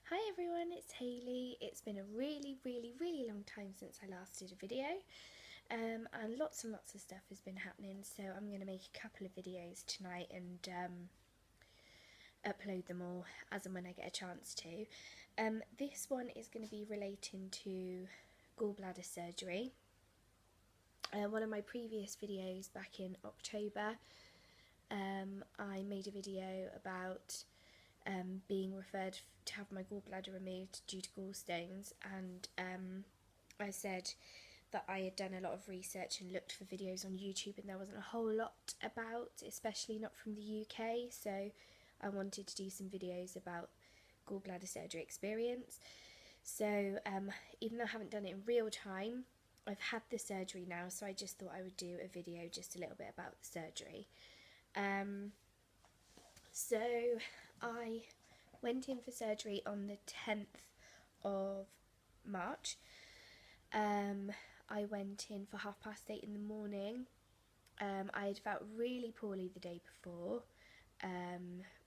Hi everyone, it's Hayley. It's been a really long time since I last did a video, and lots of stuff has been happening, so I'm going to make a couple of videos tonight and upload them all as and when I get a chance to. This one is going to be relating to gallbladder surgery. One of my previous videos back in October, I made a video about being referred to have my gallbladder removed due to gallstones, and I said that I had done a lot of research and looked for videos on YouTube, and there wasn't a whole lot about, especially not from the UK, so I wanted to do some videos about gallbladder surgery experience. So even though I haven't done it in real time, I've had the surgery now, so I just thought I would do a video just a little bit about the surgery. So I went in for surgery on the 10th of March. I went in for 8:30 in the morning. I had felt really poorly the day before,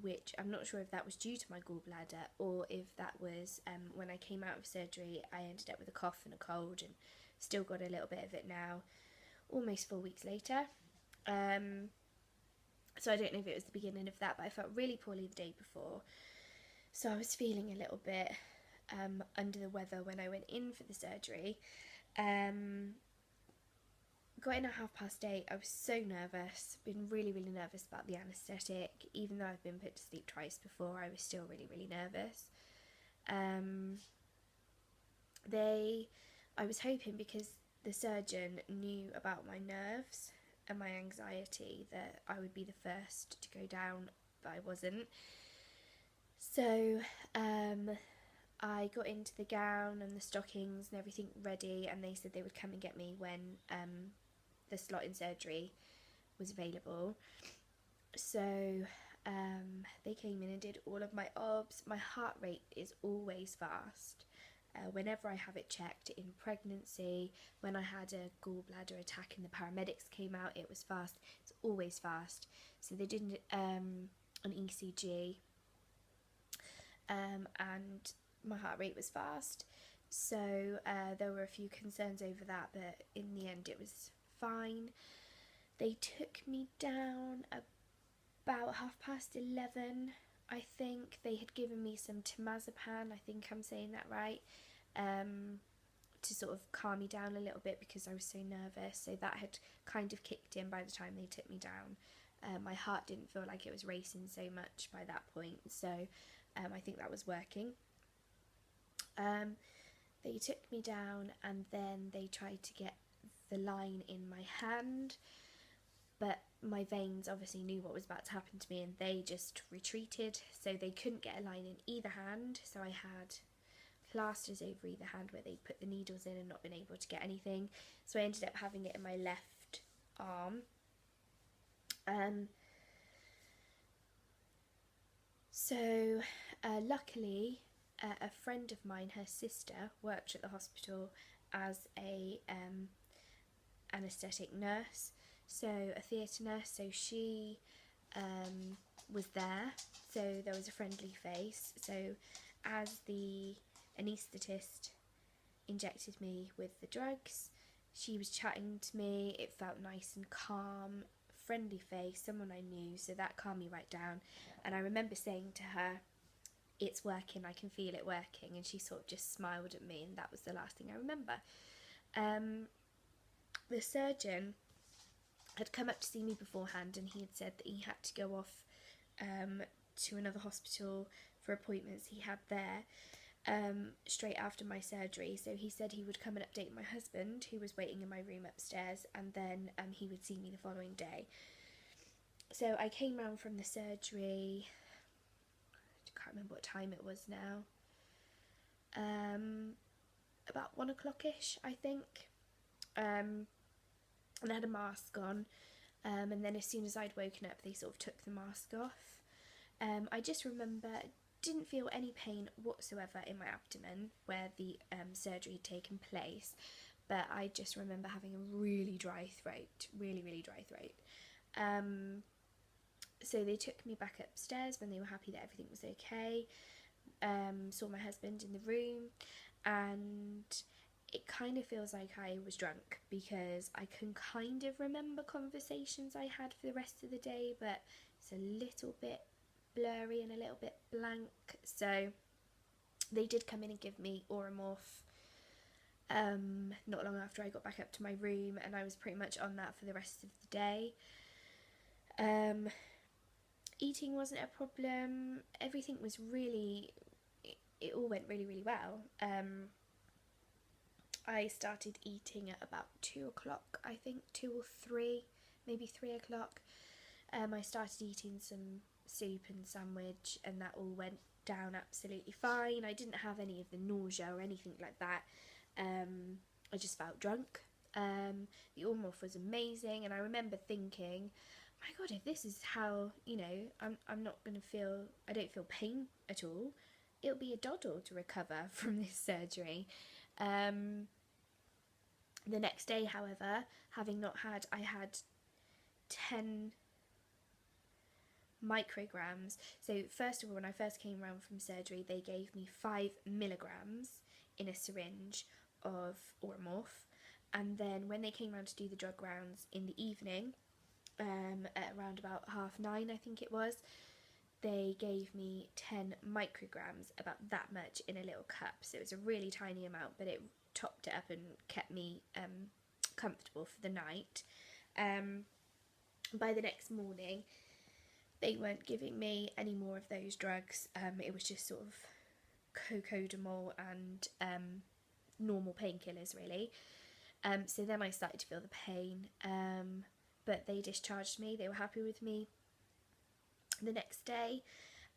which I'm not sure if that was due to my gallbladder or if that was when I came out of surgery I ended up with a cough and a cold, and still got a little bit of it now, almost 4 weeks later. So I don't know if it was the beginning of that, but I felt really poorly the day before. So I was feeling a little bit under the weather when I went in for the surgery. Got in at 8:30. I was so nervous, been really nervous about the anaesthetic. Even though I've been put to sleep twice before, I was still really nervous. I was hoping, because the surgeon knew about my nerves and my anxiety, that I would be the first to go down, but I wasn't. So I got into the gown and the stockings and everything ready, and they said they would come and get me when the slot in surgery was available. So they came in and did all of my obs. My heart rate is always fast. Whenever I have it checked, in pregnancy, when I had a gallbladder attack and the paramedics came out, it was fast. It's always fast. So they did an ECG, and my heart rate was fast. So there were a few concerns over that, but in the end it was fine. They took me down about 11:30, I think. They had given me some temazepam, I think I'm saying that right, to sort of calm me down a little bit because I was so nervous. So that had kind of kicked in by the time they took me down. My heart didn't feel like it was racing so much by that point, so I think that was working. They took me down and then they tried to get the line in my hand, but my veins obviously knew what was about to happen to me and they just retreated, so they couldn't get a line in either hand. So I had plasters over either hand where they put the needles in and not been able to get anything, so I ended up having it in my left arm. So luckily a friend of mine, her sister, worked at the hospital as a anaesthetic nurse, so a theatre nurse, so she was there, so there was a friendly face. So as the anaesthetist injected me with the drugs, she was chatting to me. It felt nice and calm, friendly face, someone I knew, so that calmed me right down. And I remember saying to her, "It's working, I can feel it working," and she sort of just smiled at me, and that was the last thing I remember. The surgeon had come up to see me beforehand, and he had said that he had to go off to another hospital for appointments he had there straight after my surgery. So he said he would come and update my husband, who was waiting in my room upstairs, and then he would see me the following day. So I came round from the surgery, I can't remember what time it was now, about 1 o'clock-ish, I think, and I had a mask on, and then as soon as I'd woken up they sort of took the mask off. I just remember I didn't feel any pain whatsoever in my abdomen where the surgery had taken place, but I just remember having a really dry throat, really dry throat. So they took me back upstairs when they were happy that everything was okay. saw my husband in the room, and it kind of feels like I was drunk because I can kind of remember conversations I had for the rest of the day, but it's a little bit blurry and a little bit blank. So they did come in and give me Oromorph not long after I got back up to my room, and I was pretty much on that for the rest of the day. Eating wasn't a problem. Everything was really, it all went really, really well. I started eating at about 2 o'clock, I think, 2 or 3, maybe 3 o'clock. I started eating some soup and sandwich, and that all went down absolutely fine. I didn't have any of the nausea or anything like that. I just felt drunk. The Oromorph was amazing, and I remember thinking, my God, if this is how, you know, I'm not going to feel, I don't feel pain at all, it'll be a doddle to recover from this surgery. The next day, however, having not had, I had 10 micrograms. So first of all, when I first came around from surgery, they gave me 5 milligrams in a syringe of Oromorph, and then when they came around to do the drug rounds in the evening, at around about 9:30, I think it was, they gave me 10 micrograms, about that much, in a little cup. So it was a really tiny amount, but it topped it up and kept me comfortable for the night. By the next morning, they weren't giving me any more of those drugs. It was just sort of cocodamol and normal painkillers, really. So then I started to feel the pain, but they discharged me. They were happy with me. The next day,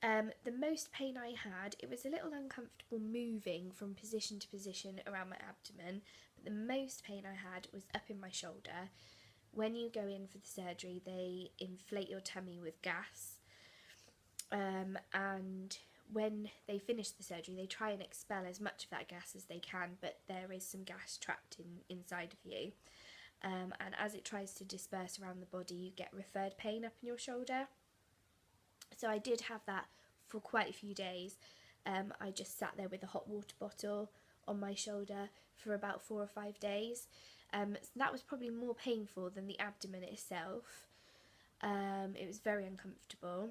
the most pain I had, it was a little uncomfortable moving from position to position around my abdomen, but the most pain I had was up in my shoulder. When you go in for the surgery, they inflate your tummy with gas, and when they finish the surgery, they try and expel as much of that gas as they can, but there is some gas trapped inside of you. And as it tries to disperse around the body, you get referred pain up in your shoulder. So I did have that for quite a few days. I just sat there with a hot water bottle on my shoulder for about 4 or 5 days. So that was probably more painful than the abdomen itself. It was very uncomfortable.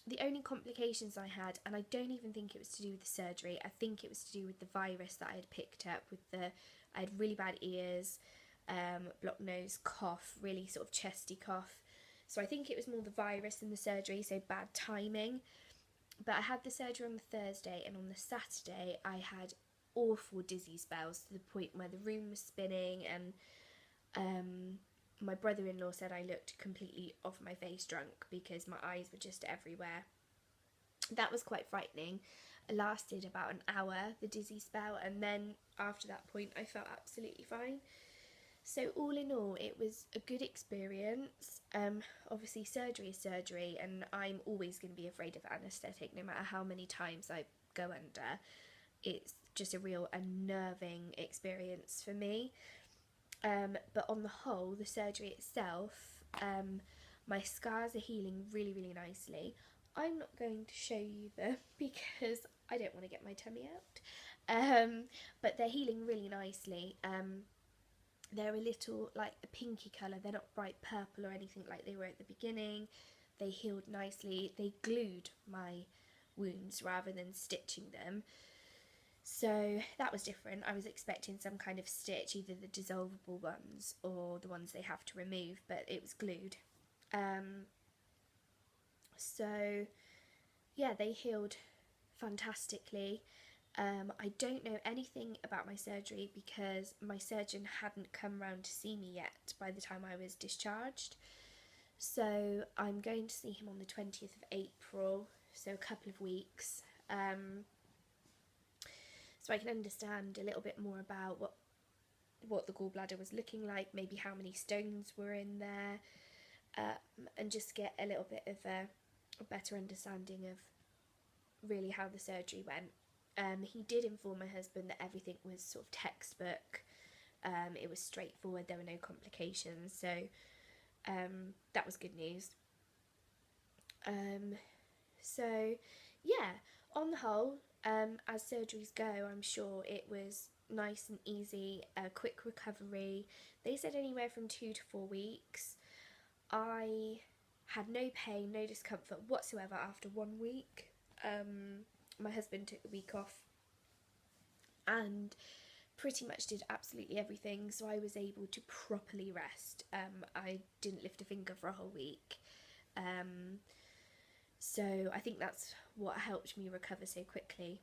The only complications I had, and I don't even think it was to do with the surgery, I think it was to do with the virus that I had picked up. I had really bad ears, blocked nose, cough, really sort of chesty cough. So I think it was more the virus than the surgery, so bad timing. But I had the surgery on the Thursday, and on the Saturday I had awful dizzy spells to the point where the room was spinning, and my brother-in-law said I looked completely off my face drunk because my eyes were just everywhere. That was quite frightening. It lasted about an hour, the dizzy spell, and then after that point I felt absolutely fine. So all in all, it was a good experience. Obviously surgery is surgery, and I'm always going to be afraid of anaesthetic no matter how many times I go under. It's just a real unnerving experience for me. But on the whole, the surgery itself, my scars are healing really, really nicely. I'm not going to show you them because I don't want to get my tummy out. But they're healing really nicely. They're a little, like, a pinky colour. They're not bright purple or anything like they were at the beginning. They healed nicely. They glued my wounds rather than stitching them. So that was different. I was expecting some kind of stitch, either the dissolvable ones or the ones they have to remove, but it was glued. So yeah, they healed fantastically. I don't know anything about my surgery because my surgeon hadn't come round to see me yet by the time I was discharged. So I'm going to see him on the 20th of April, so a couple of weeks. So I can understand a little bit more about what the gallbladder was looking like, maybe how many stones were in there, and just get a little bit of a better understanding of really how the surgery went. He did inform my husband that everything was sort of textbook. It was straightforward, there were no complications, so that was good news. So yeah, on the whole, as surgeries go, I'm sure it was nice and easy, a quick recovery. They said anywhere from 2 to 4 weeks. I had no pain, no discomfort whatsoever after 1 week. My husband took the week off and pretty much did absolutely everything, so I was able to properly rest. I didn't lift a finger for a whole week. So I think that's what helped me recover so quickly.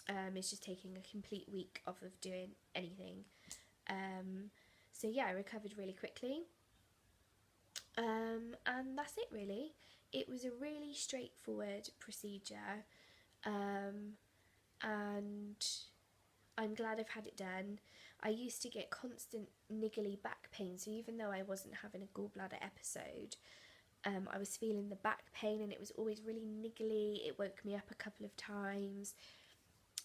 It's just taking a complete week off of doing anything. So yeah, I recovered really quickly. And that's it really. It was a really straightforward procedure. And I'm glad I've had it done. I used to get constant niggly back pain, so even though I wasn't having a gallbladder episode, I was feeling the back pain and it was always really niggly. It woke me up a couple of times,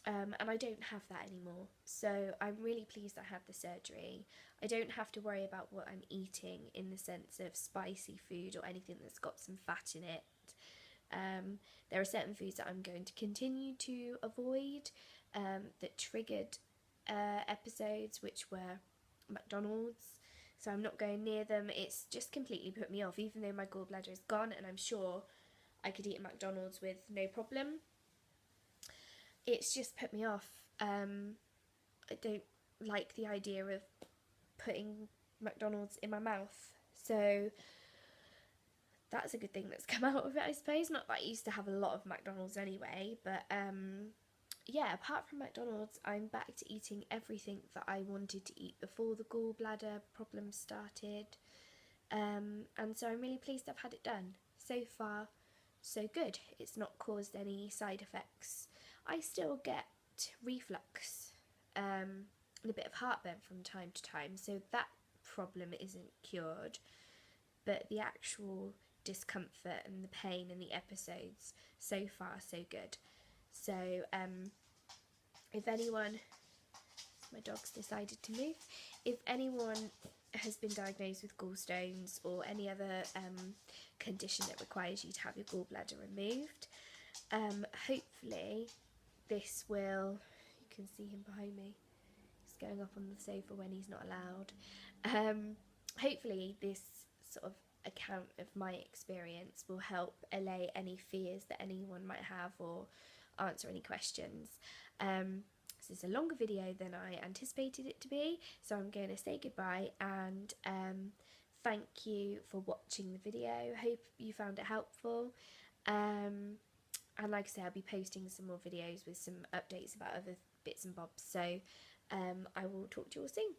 and I don't have that anymore. So I'm really pleased I had the surgery. I don't have to worry about what I'm eating in the sense of spicy food or anything that's got some fat in it. There are certain foods that I'm going to continue to avoid that triggered episodes, which were McDonald's. So I'm not going near them. It's just completely put me off, even though my gallbladder is gone and I'm sure I could eat at McDonald's with no problem. It's just put me off. I don't like the idea of putting McDonald's in my mouth. So that's a good thing that's come out of it, I suppose. Not that I used to have a lot of McDonald's anyway, but yeah, apart from McDonald's, I'm back to eating everything that I wanted to eat before the gallbladder problems started. And so I'm really pleased I've had it done. So far, so good. It's not caused any side effects. I still get reflux and a bit of heartburn from time to time, so that problem isn't cured. But the actual discomfort and the pain and the episodes, so far so good. So if anyone, my dog's decided to move, if anyone has been diagnosed with gallstones or any other condition that requires you to have your gallbladder removed, hopefully this will, you can see him behind me, he's going up on the sofa when he's not allowed. Hopefully this sort of account of my experience will help allay any fears that anyone might have or answer any questions. This is a longer video than I anticipated it to be, so I'm going to say goodbye and thank you for watching the video. Hope you found it helpful, and like I say, I'll be posting some more videos with some updates about other bits and bobs, so I will talk to you all soon.